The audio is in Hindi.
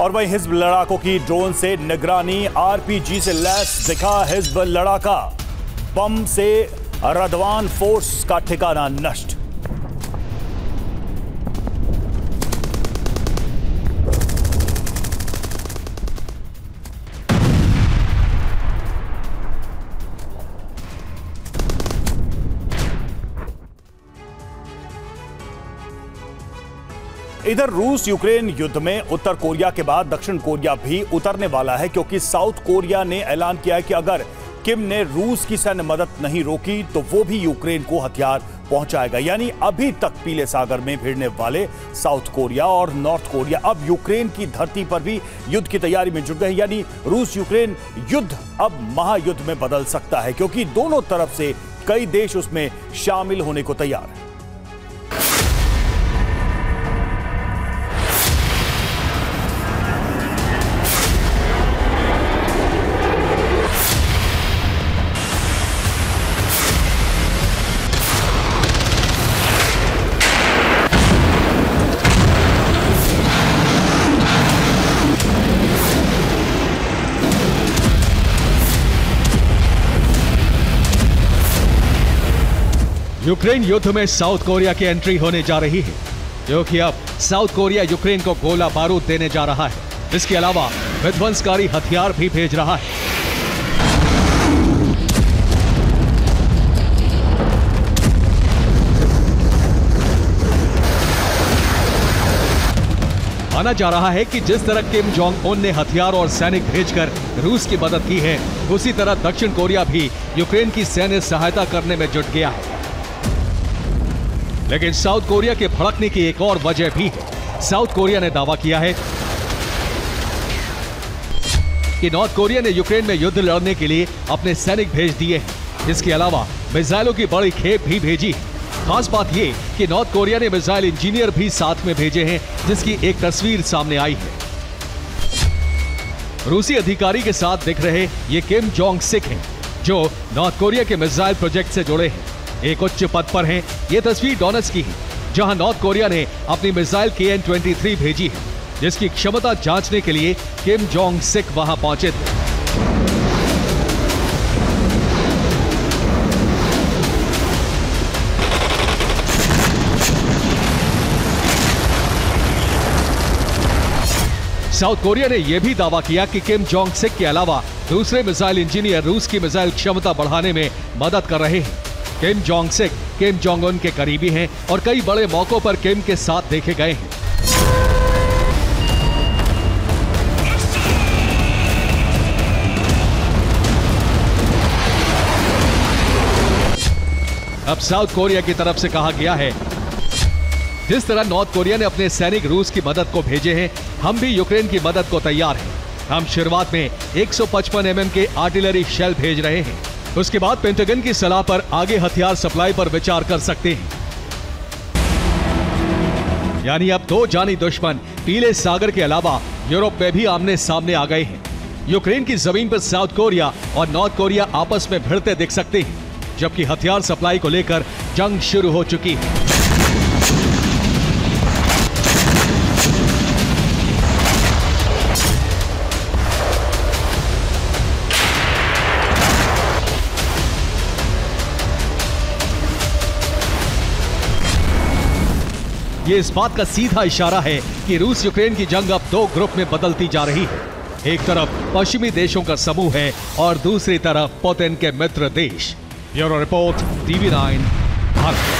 और वहीं हिजब लड़ाकों की ड्रोन से निगरानी, आरपीजी से लैस दिखा हिजब लड़ाका, बम से रदवान फोर्स का ठिकाना नष्ट। इधर रूस यूक्रेन युद्ध में उत्तर कोरिया के बाद दक्षिण कोरिया भी उतरने वाला है, क्योंकि साउथ कोरिया ने ऐलान किया है कि अगर किम ने रूस की सैन्य मदद नहीं रोकी तो वो भी यूक्रेन को हथियार पहुंचाएगा। यानी अभी तक पीले सागर में भिड़ने वाले साउथ कोरिया और नॉर्थ कोरिया अब यूक्रेन की धरती पर भी युद्ध की तैयारी में जुट गए। यानी रूस यूक्रेन युद्ध अब महायुद्ध में बदल सकता है, क्योंकि दोनों तरफ से कई देश उसमें शामिल होने को तैयार है। यूक्रेन युद्ध में साउथ कोरिया की एंट्री होने जा रही है, क्योंकि अब साउथ कोरिया यूक्रेन को गोला बारूद देने जा रहा है। इसके अलावा विध्वंसकारी हथियार भी भेज रहा है। माना जा रहा है कि जिस तरह किम जोंग उन ने हथियार और सैनिक भेजकर रूस की मदद की है, उसी तरह दक्षिण कोरिया भी यूक्रेन की सैन्य सहायता करने में जुट गया है। लेकिन साउथ कोरिया के भड़कने की एक और वजह भी है। साउथ कोरिया ने दावा किया है कि नॉर्थ कोरिया ने यूक्रेन में युद्ध लड़ने के लिए अपने सैनिक भेज दिए हैं। इसके अलावा मिसाइलों की बड़ी खेप भी भेजी है। खास बात यह कि नॉर्थ कोरिया ने मिसाइल इंजीनियर भी साथ में भेजे हैं, जिसकी एक तस्वीर सामने आई है। रूसी अधिकारी के साथ दिख रहे ये किम जोंग सिक हैं, जो नॉर्थ कोरिया के मिसाइल प्रोजेक्ट से जुड़े हैं, एक उच्च पद पर हैं। ये तस्वीर डोनेट्स्क की है, जहां नॉर्थ कोरिया ने अपनी मिसाइल KN-23 भेजी है, जिसकी क्षमता जांचने के लिए किम जोंग सिक वहां पहुंचे थे। साउथ कोरिया ने यह भी दावा किया कि किम जोंग सिक के अलावा दूसरे मिसाइल इंजीनियर रूस की मिसाइल क्षमता बढ़ाने में मदद कर रहे हैं। किम जोंग सिक किम जोंग उन के करीबी हैं और कई बड़े मौकों पर किम के साथ देखे गए हैं। अब साउथ कोरिया की तरफ से कहा गया है, जिस तरह नॉर्थ कोरिया ने अपने सैनिक रूस की मदद को भेजे हैं, हम भी यूक्रेन की मदद को तैयार हैं। हम शुरुआत में 155 mm के आर्टिलरी शेल भेज रहे हैं, उसके बाद पेंटागन की सलाह पर आगे हथियार सप्लाई पर विचार कर सकते हैं। यानी अब दो जानी दुश्मन पीले सागर के अलावा यूरोप में भी आमने सामने आ गए हैं। यूक्रेन की जमीन पर साउथ कोरिया और नॉर्थ कोरिया आपस में भिड़ते दिख सकते हैं, जबकि हथियार सप्लाई को लेकर जंग शुरू हो चुकी है। ये इस बात का सीधा इशारा है कि रूस यूक्रेन की जंग अब दो ग्रुप में बदलती जा रही है। एक तरफ पश्चिमी देशों का समूह है और दूसरी तरफ पुतिन के मित्र देश। Bureau report, TV9 Bharat.